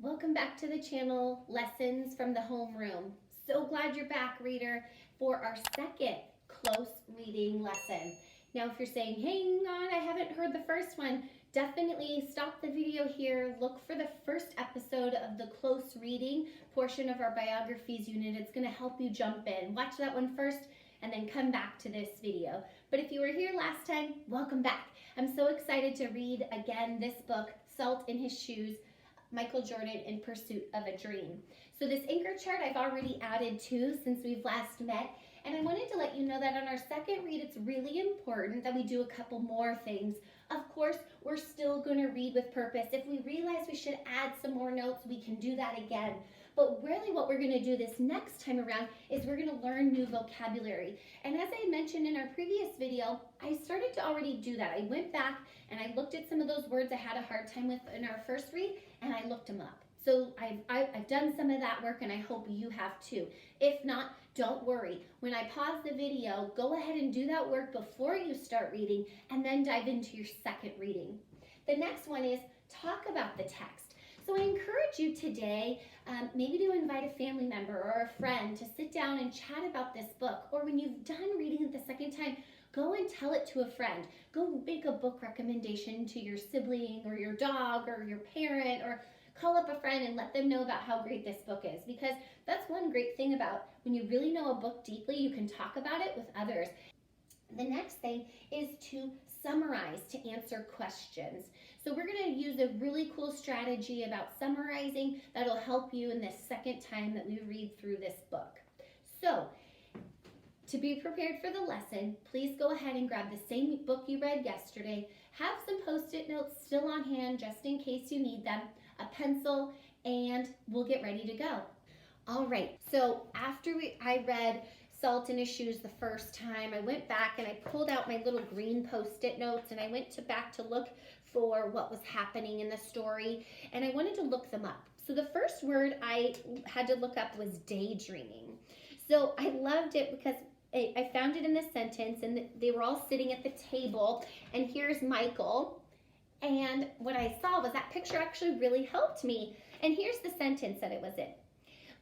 Welcome back to the channel, Lessons from the Homeroom. So glad you're back, reader, for our second close reading lesson. Now, if you're saying, hang on, I haven't heard the first one, definitely stop the video here. Look for the first episode of the close reading portion of our Biographies unit. It's going to help you jump in. Watch that one first and then come back to this video. But if you were here last time, welcome back. I'm so excited to read again this book, Salt in His Shoes, Michael Jordan in Pursuit of a Dream. So this anchor chart I've already added to since we've last met, and I wanted to let you know that on our second read it's really important that we do a couple more things. Of course, we're still going to read with purpose. If we realize we should add some more notes, we can do that again. But really what we're going to do this next time around is we're going to learn new vocabulary. And as I mentioned in our previous video, I started to already do that. I went back and I looked at some of those words I had a hard time with in our first read, and I looked them up. So I've done some of that work, and I hope you have too. If not, don't worry. When I pause the video, go ahead and do that work before you start reading, and then dive into your second reading. The next one is talk about the text. So I encourage you today, maybe to invite a family member or a friend to sit down and chat about this book. Or when you've done reading it the second time, go and tell it to a friend. Go make a book recommendation to your sibling or your dog or your parent, or call up a friend and let them know about how great this book is. Because that's one great thing about when you really know a book deeply, you can talk about it with others. The next thing is to summarize to answer questions. So we're going to use a really cool strategy about summarizing that'll help you in this second time that we read through this book. So to be prepared for the lesson, please go ahead and grab the same book you read yesterday. Have some Post-it notes still on hand just in case you need them, a pencil, and we'll get ready to go. All right, so after I read Salt in His Shoes the first time, I went back and I pulled out my little green Post-it notes, and I went back to look for what was happening in the story, and I wanted to look them up. So the first word I had to look up was daydreaming. So I loved it because I found it in the sentence, and they were all sitting at the table, and here's Michael. And what I saw was that picture actually really helped me. And here's the sentence that it was in.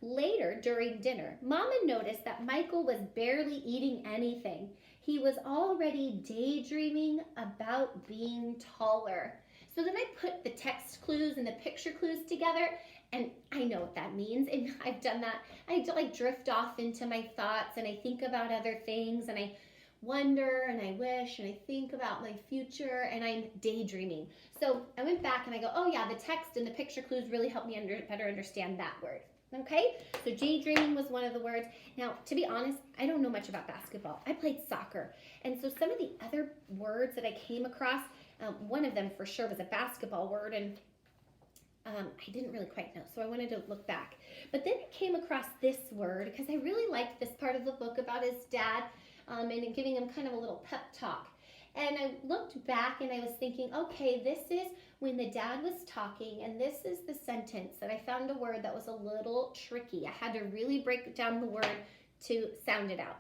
Later, during dinner, Mama noticed that Michael was barely eating anything. He was already daydreaming about being taller. So then I put the text clues and the picture clues together, and I know what that means, and I've done that. I like drift off into my thoughts, and I think about other things, and I wonder, and I wish, and I think about my future, and I'm daydreaming. So I went back and I go, oh yeah, the text and the picture clues really helped me better understand that word. Okay, so daydreaming was one of the words. Now, to be honest, I don't know much about basketball. I played soccer, and so some of the other words that I came across, one of them for sure was a basketball word, and I didn't really quite know, so I wanted to look back. But then I came across this word because I really liked this part of the book about his dad and giving him kind of a little pep talk. And I looked back and I was thinking, okay, this is when the dad was talking, and this is the sentence that I found a word that was a little tricky. I had to really break down the word to sound it out.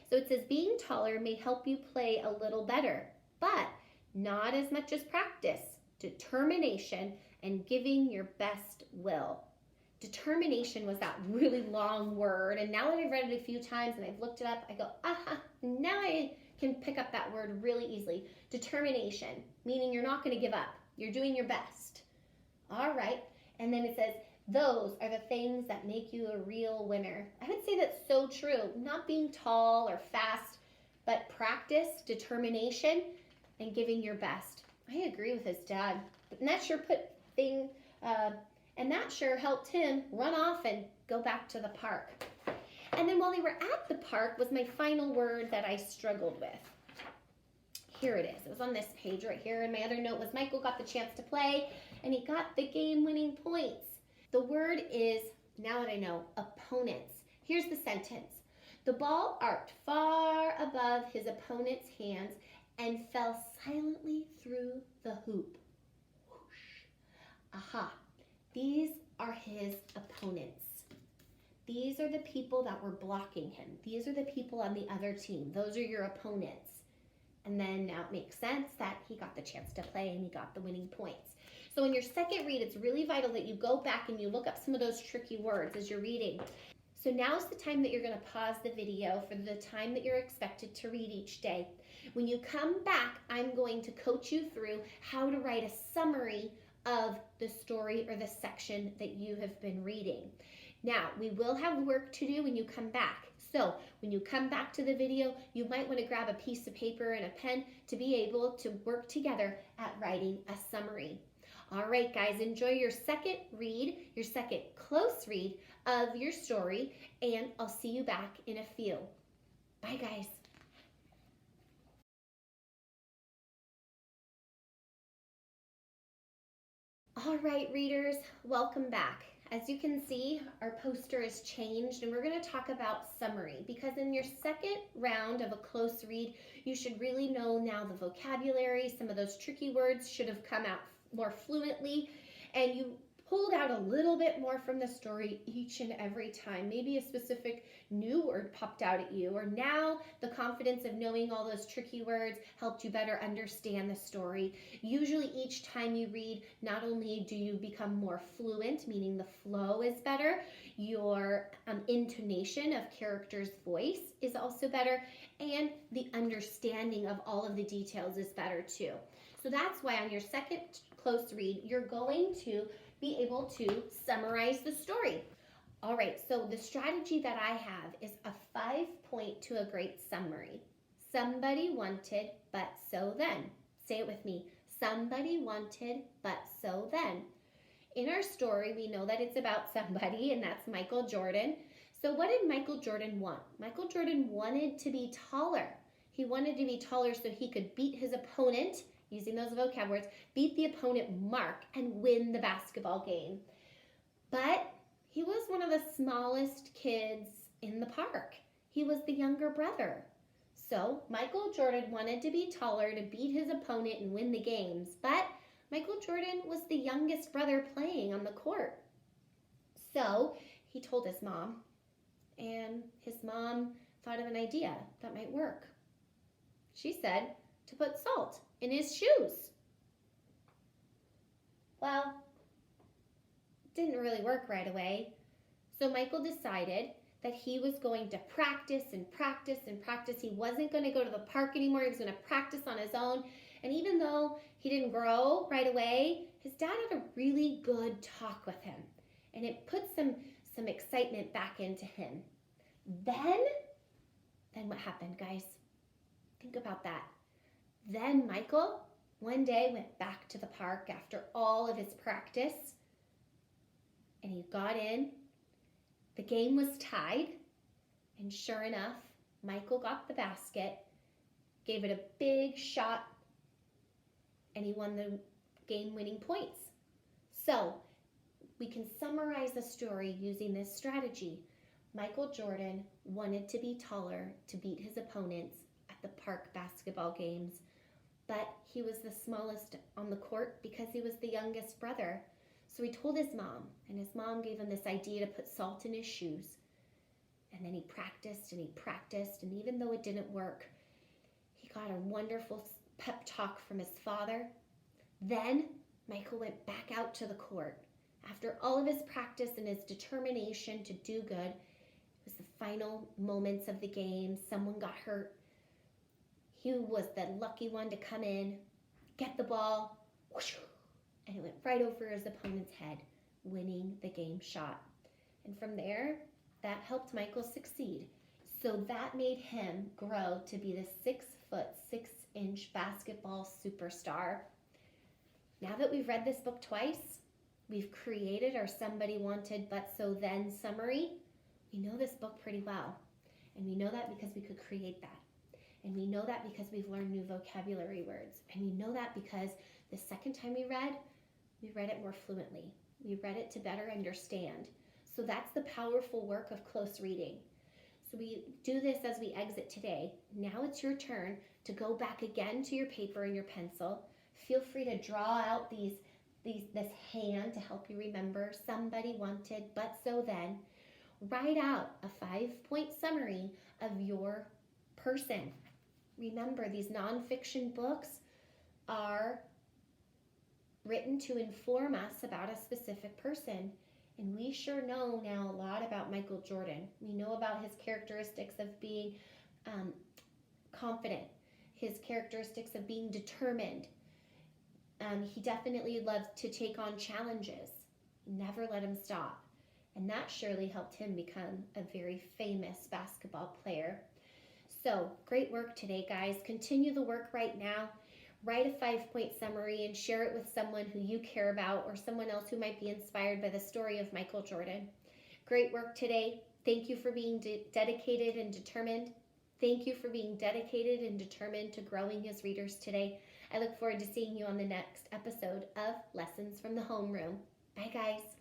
So it says, being taller may help you play a little better, but not as much as practice, determination, and giving your best will. Determination was that really long word, and now that I've read it a few times and I've looked it up, I go, aha, now I can pick up that word really easily. Determination, meaning you're not going to give up. You're doing your best. All right, and then it says, those are the things that make you a real winner. I would say that's so true. Not being tall or fast, but practice, determination, and giving your best. I agree with his dad, and that sure helped him run off and go back to the park. And then while they were at the park was my final word that I struggled with. Here it is. It was on this page right here, and my other note was Michael got the chance to play, and he got the game-winning points. The word is, now that I know, opponents. Here's the sentence. The ball arced far above his opponent's hands and fell silently through the hoop. Whoosh. Aha. These are his opponents. These are the people that were blocking him. These are the people on the other team. Those are your opponents. And then now it makes sense that he got the chance to play and he got the winning points. So in your second read, it's really vital that you go back and you look up some of those tricky words as you're reading. So now's the time that you're going to pause the video for the time that you're expected to read each day. When you come back, I'm going to coach you through how to write a summary of the story or the section that you have been reading. Now, we will have work to do when you come back. So when you come back to the video, you might want to grab a piece of paper and a pen to be able to work together at writing a summary. All right, guys, enjoy your second read, your second close read of your story, and I'll see you back in a few. Bye, guys. All right, readers, welcome back. As you can see, our poster has changed and we're going to talk about summary because in your second round of a close read, you should really know now the vocabulary. Some of those tricky words should have come out more fluently, and you pulled out a little bit more from the story each and every time. Maybe a specific new word popped out at you, or now the confidence of knowing all those tricky words helped you better understand the story. Usually each time you read, not only do you become more fluent, meaning the flow is better, your intonation of character's voice is also better, and the understanding of all of the details is better too. So that's why on your second close read, you're going to be able to summarize the story. All right, so the strategy that I have is a 5-point to a great summary. Somebody wanted, but so then. Say it with me. Somebody wanted, but so then. In our story, we know that it's about somebody, and that's Michael Jordan. So what did Michael Jordan want? Michael Jordan wanted to be taller. He wanted to be taller so he could beat his opponent, using those vocab words, beat the opponent Mark and win the basketball game. But he was one of the smallest kids in the park. He was the younger brother. So Michael Jordan wanted to be taller to beat his opponent and win the games, but Michael Jordan was the youngest brother playing on the court. So he told his mom, and his mom thought of an idea that might work. She said to put salt in his shoes. Well, it didn't really work right away. So Michael decided that he was going to practice and practice and practice. He wasn't going to go to the park anymore. He was going to practice on his own. And even though he didn't grow right away, his dad had a really good talk with him. And it put some excitement back into him. Then what happened, guys? Think about that. Then Michael one day went back to the park after all of his practice, and he got in. The game was tied, and sure enough, Michael got the basket, gave it a big shot, and he won the game-winning points. So we can summarize the story using this strategy. Michael Jordan wanted to be taller to beat his opponents at the park basketball games, but he was the smallest on the court because he was the youngest brother. So he told his mom, and his mom gave him this idea to put salt in his shoes. And then he practiced, and even though it didn't work, he got a wonderful pep talk from his father. Then Michael went back out to the court. After all of his practice and his determination to do good, it was the final moments of the game. Someone got hurt. He was the lucky one to come in, get the ball, whoosh, and it went right over his opponent's head, winning the game shot. And from there, that helped Michael succeed. So that made him grow to be the 6'6" basketball superstar. Now that we've read this book twice, we've created our Somebody Wanted But So Then summary. We know this book pretty well. And we know that because we could create that. And we know that because we've learned new vocabulary words. And we know that because the second time we read it more fluently. We read it to better understand. So that's the powerful work of close reading. So we do this as we exit today. Now it's your turn to go back again to your paper and your pencil. Feel free to draw out this hand to help you remember. Somebody wanted, but so then. Write out a 5-point summary of your person. Remember, these nonfiction books are written to inform us about a specific person. And we sure know now a lot about Michael Jordan. We know about his characteristics of being confident, his characteristics of being determined. He definitely loves to take on challenges. Never let him stop. And that surely helped him become a very famous basketball player. So, great work today, guys. Continue the work right now. Write a 5-point summary and share it with someone who you care about or someone else who might be inspired by the story of Michael Jordan. Great work today. Thank you for being dedicated and determined. Thank you for being dedicated and determined to growing as readers today. I look forward to seeing you on the next episode of Lessons from the Homeroom. Bye, guys.